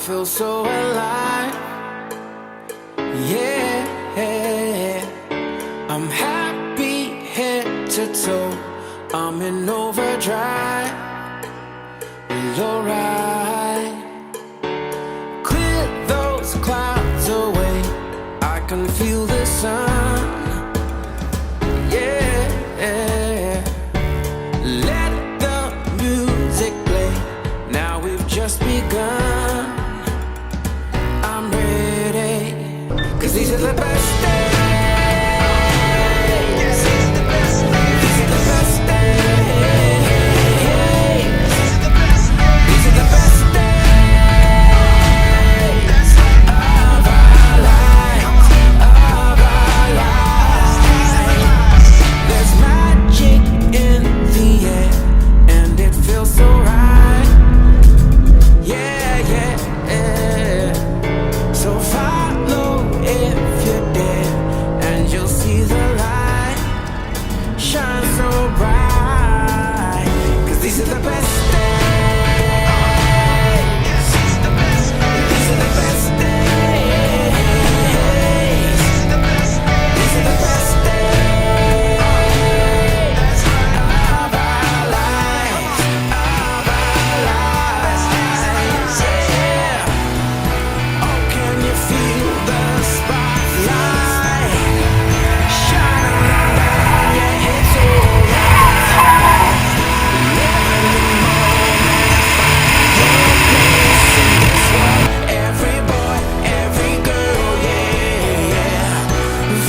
feel so alive. Yeah, I'm happy head to toe. I'm in overdrive. We're alright. Clear those clouds away. I can feel the sun. Yeah, let the music play. Now we've just begun. I'm ready, 'cause these are the best days. Yes, these are the best days. These are the best days. These are the best days. These are the best days of our lives. Of our lives. There's magic in the air, and it feels so right. Yeah, yeah. So follow if you're there, and you'll see the light shine so bright. 'Cause these are the best days. These are the best days. These are the best days. These are the best days. These are the best days of our lives. Of our lives. Yeah. Oh, can you feel the spotlight shining on you? It's alright. Living the moment, find your place in this world. Every boy, every girl, yeah.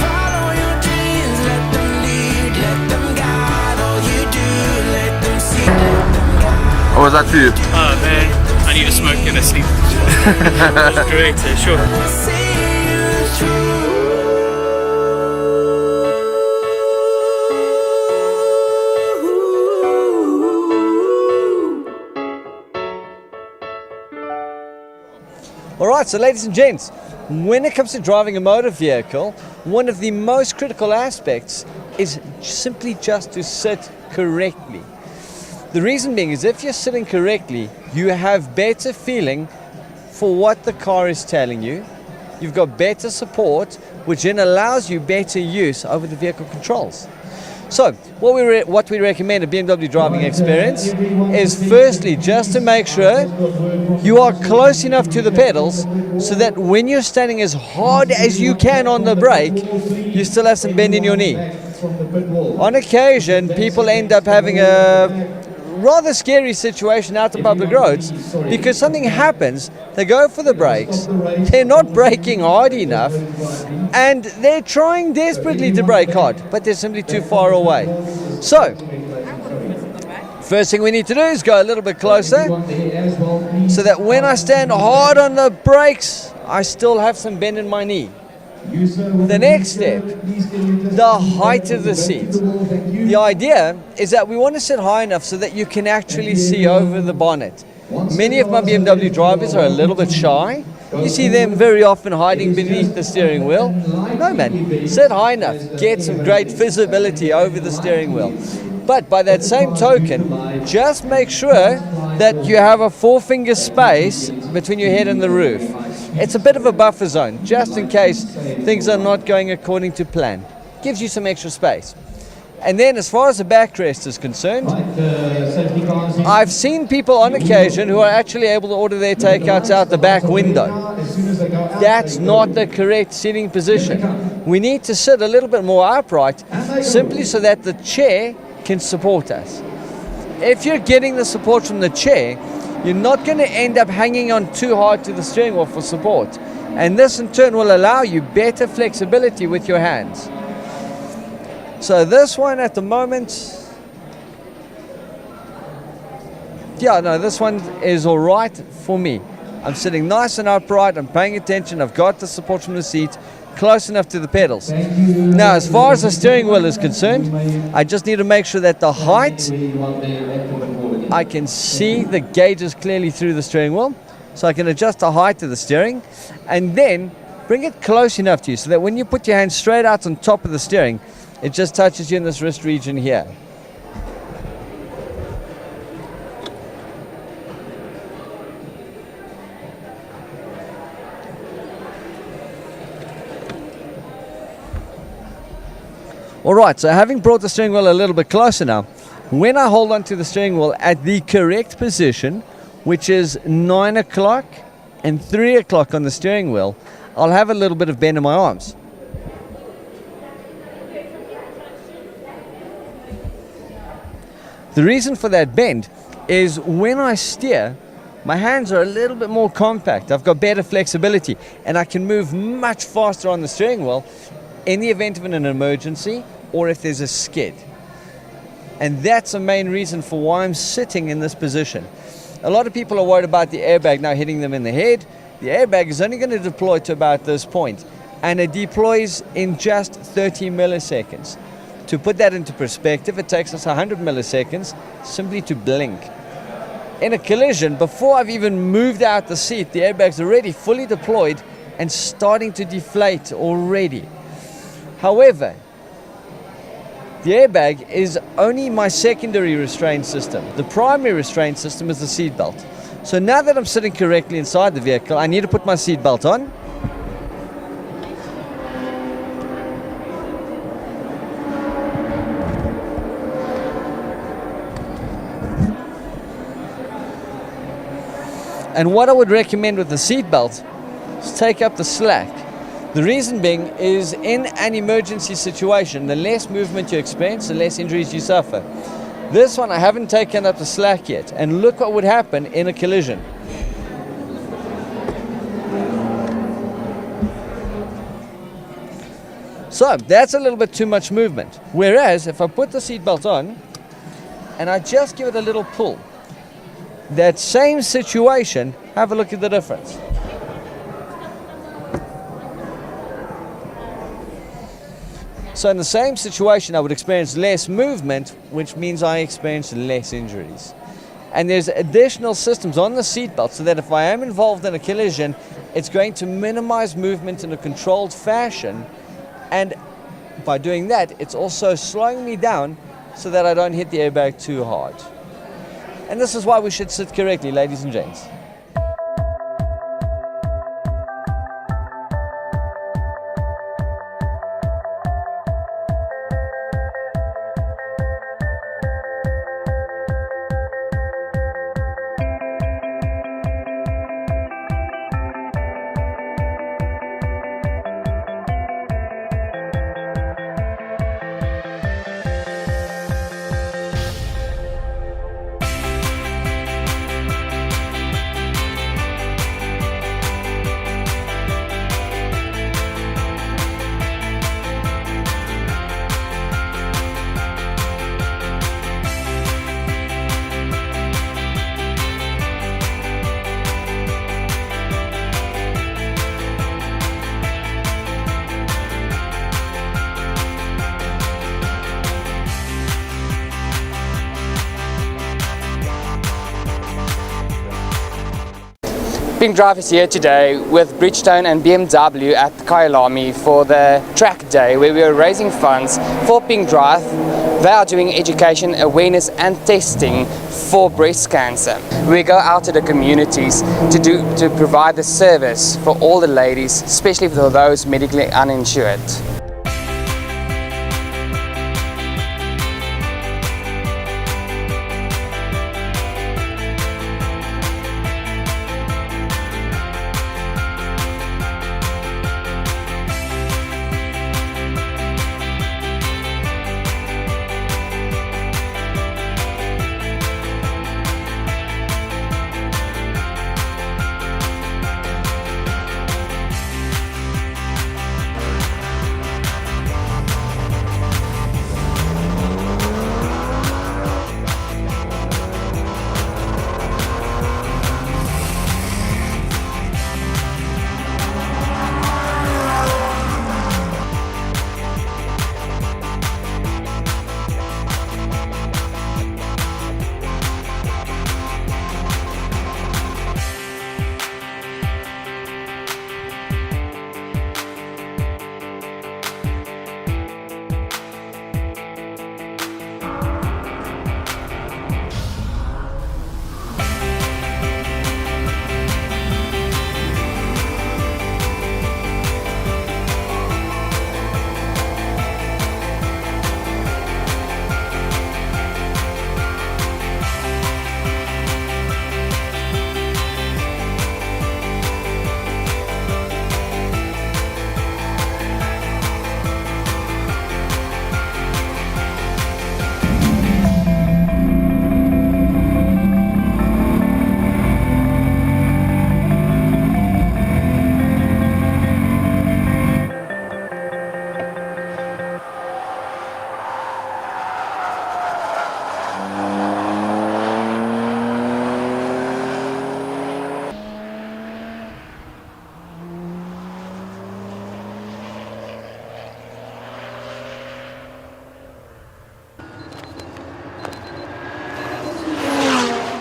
Follow your dreams, let them lead, let them guide. All you do, let them see, let them guide. What was that to you? Oh man, I need to smoke in a sleep. That's great, sure. See you through. Alright, so ladies and gents, when it comes to driving a motor vehicle, one of the most critical aspects is simply just to sit correctly. The reason being is if you're sitting correctly, you have better feeling for what the car is telling you. You've got better support, which then allows you better use over the vehicle controls. So, what we recommend a BMW driving experience is firstly just to make sure you are close enough to the pedals so that when you're standing as hard as you can on the brake, you still have some bend in your knee. On occasion, people end up having a rather scary situation out on public roads because something happens, they go for the brakes, they're not braking hard enough, and they're trying desperately to brake hard, but they're simply too far away. So, first thing we need to do is go a little bit closer so that when I stand hard on the brakes, I still have some bend in my knee. The next step, the height of the seat. The idea is that we want to sit high enough so that you can actually see over the bonnet. Many of my BMW drivers are a little bit shy. You see them very often hiding beneath the steering wheel. No man, sit high enough, get some great visibility over the steering wheel. But by that same token, just make sure that you have a 4-finger space between your head and the roof. It's a bit of a buffer zone, just in case things are not going according to plan. Gives you some extra space. And then as far as the backrest is concerned, I've seen people on occasion who are actually able to order their takeouts out the back window. That's not the correct sitting position. We need to sit a little bit more upright, simply so that the chair can support us. If you're getting the support from the chair, you're not going to end up hanging on too hard to the steering wheel for support. And this in turn will allow you better flexibility with your hands. So this one at the moment, this one is all right for me. I'm sitting nice and upright, I'm paying attention, I've got the support from the seat, close enough to the pedals. Now, as far as the steering wheel is concerned, I just need to make sure that the height, I can see the gauges clearly through the steering wheel, so I can adjust the height of the steering, and then bring it close enough to you so that when you put your hand straight out on top of the steering, it just touches you in this wrist region here. Alright, so having brought the steering wheel a little bit closer now, when I hold onto the steering wheel at the correct position, which is 9 o'clock and 3 o'clock on the steering wheel, I'll have a little bit of bend in my arms. The reason for that bend is when I steer, my hands are a little bit more compact. I've got better flexibility and I can move much faster on the steering wheel in the event of an emergency or if there's a skid. And that's the main reason for why I'm sitting in this position. A lot of people are worried about the airbag now hitting them in the head. The airbag is only going to deploy to about this point, and it deploys in just 30 milliseconds. To put that into perspective, it takes us 100 milliseconds simply to blink. In a collision, before I've even moved out the seat, the airbag's already fully deployed and starting to deflate already. However, the airbag is only my secondary restraint system. The primary restraint system is the seat belt. So now that I'm sitting correctly inside the vehicle, I need to put my seat belt on. And what I would recommend with the seatbelt is take up the slack. The reason being is in an emergency situation, the less movement you experience, the less injuries you suffer. This one I haven't taken up the slack yet, and look what would happen in a collision. So that's a little bit too much movement. Whereas if I put the seatbelt on and I just give it a little pull, that same situation, have a look at the difference. So in the same situation, I would experience less movement, which means I experience less injuries. And there's additional systems on the seatbelt so that if I am involved in a collision, it's going to minimize movement in a controlled fashion. And by doing that, it's also slowing me down so that I don't hit the airbag too hard. And this is why we should sit correctly, ladies and gents. Pink Drive is here today with Bridgestone and BMW at Kyalami for the track day where we are raising funds for Pink Drive. They are doing education, awareness and testing for breast cancer. We go out to the communities to provide the service for all the ladies, especially for those medically uninsured.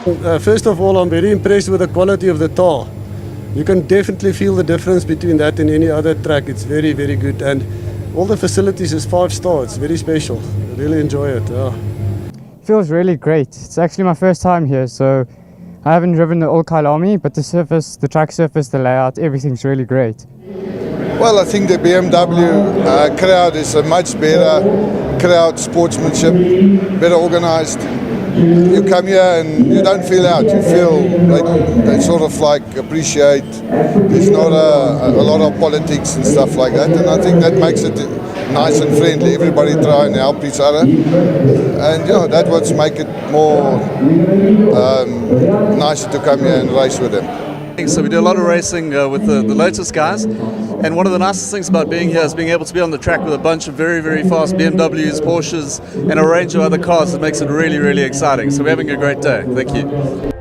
First of all, I'm very impressed with the quality of the tar. You can definitely feel the difference between that and any other track. It's very, very good. And all the facilities is 5-star. It's very special. I really enjoy it. Yeah. Feels really great. It's actually my first time here, so I haven't driven the old Kyalami, but the surface, the track surface, the layout, everything's really great. Well, I think the BMW crowd is a much better crowd, sportsmanship, better organised. You come here and you don't feel out. You feel they sort of like appreciate. There's not a lot of politics and stuff like that, and I think that makes it nice and friendly. Everybody try and help each other, and that's what's make it more nicer to come here and race with them. So we do a lot of racing with the Lotus guys, and one of the nicest things about being here is being able to be on the track with a bunch of very, very fast BMWs, Porsches, and a range of other cars that makes it really, really exciting. So we're having a great day. Thank you.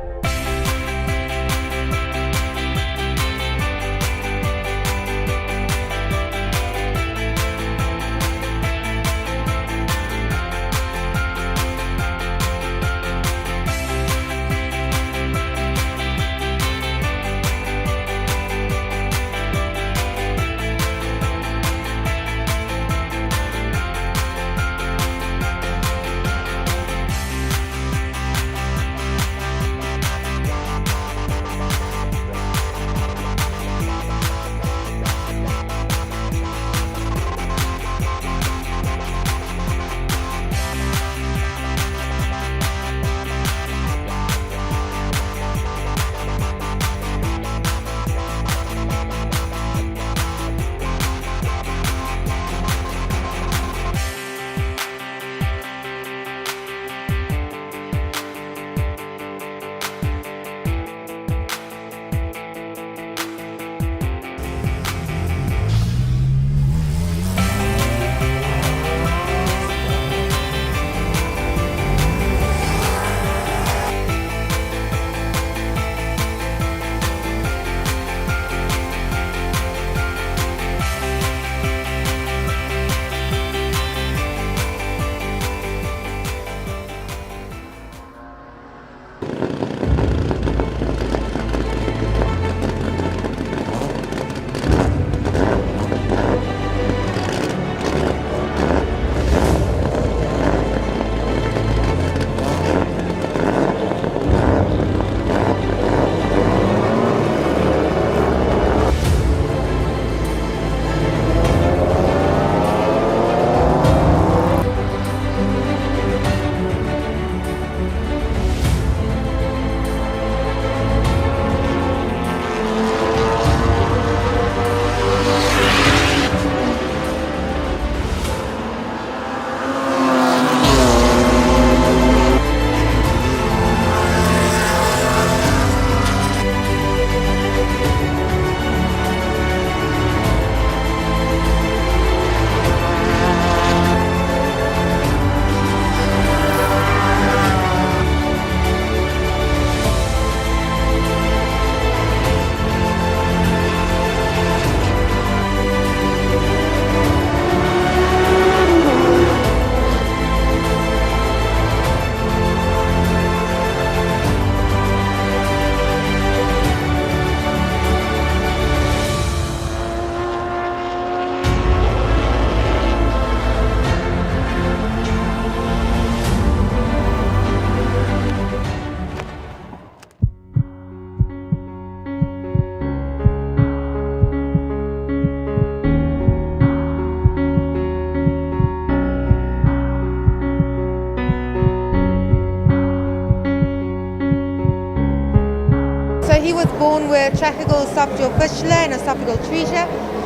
He was born with tracheal esophageal fistula and esophageal atresia.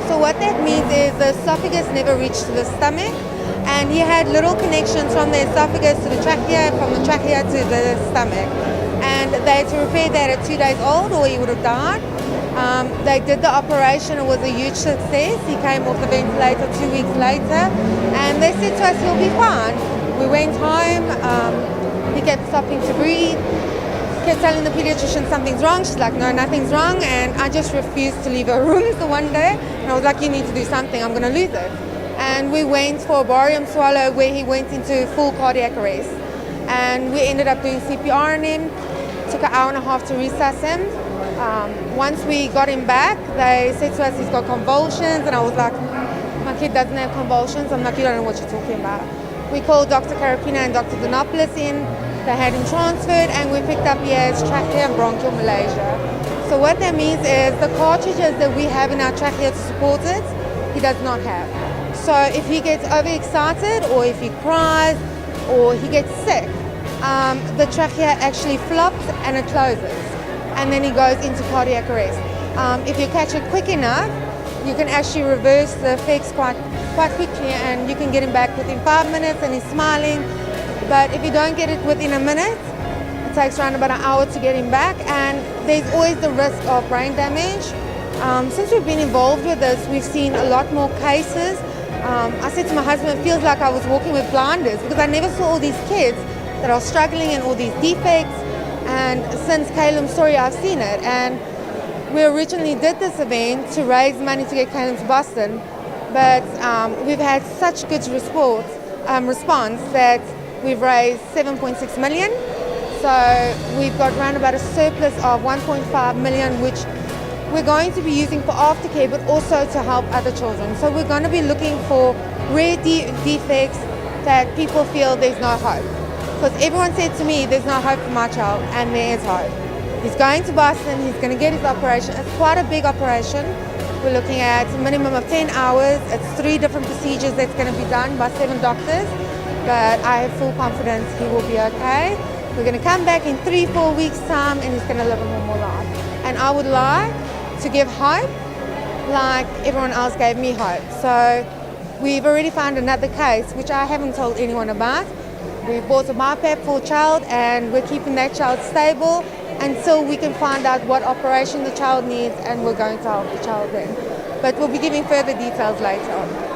So what that means is the esophagus never reached to the stomach, and he had little connections from the esophagus to the trachea, from the trachea to the stomach. And they had to repair that at 2 days old or he would have died. They did the operation, it was a huge success. He came off the ventilator 2 weeks later, and they said to us, he'll be fine. We went home, he kept stopping to breathe. Kept telling the pediatrician something's wrong. She's like, no, nothing's wrong. And I just refused to leave her room the one day. And I was like, you need to do something, I'm going to lose it. And we went for a barium swallow where he went into full cardiac arrest. And we ended up doing CPR on him. Took an hour and a half to resusc him. Once we got him back, they said to us he's got convulsions, and I was like, my kid doesn't have convulsions. I'm like, you don't know what you're talking about. We called Dr. Carapina and Dr. Donopoulos in. They had him transferred, and we picked up his trachea and bronchial malaria. So what that means is the cartridges that we have in our trachea to support it, he does not have. So if he gets overexcited, or if he cries, or he gets sick, the trachea actually flops and it closes, and then he goes into cardiac arrest. If you catch it quick enough, you can actually reverse the effects quite quickly, and you can get him back within 5 minutes and he's smiling. But if you don't get it within a minute, it takes around about an hour to get him back, and there's always the risk of brain damage. Since we've been involved with this, we've seen a lot more cases. I said to my husband, it feels like I was walking with blinders, because I never saw all these kids that are struggling and all these defects. And since Caleb's story, I've seen it. And we originally did this event to raise money to get Caleb to Boston, but we've had such good response that we've raised 7.6 million. So we've got around about a surplus of 1.5 million, which we're going to be using for aftercare, but also to help other children. So we're going to be looking for rare defects that people feel there's no hope. Because everyone said to me, there's no hope for my child, and there is hope. He's going to Boston, he's going to get his operation. It's quite a big operation. We're looking at a minimum of 10 hours. It's 3 different procedures that's going to be done by 7 doctors. But I have full confidence he will be okay. We're going to come back in 3-4 weeks' time, and he's going to live a normal life. And I would like to give hope like everyone else gave me hope. So we've already found another case, which I haven't told anyone about. We bought a MyPap for a child, and we're keeping that child stable until we can find out what operation the child needs, and we're going to help the child then. But we'll be giving further details later on.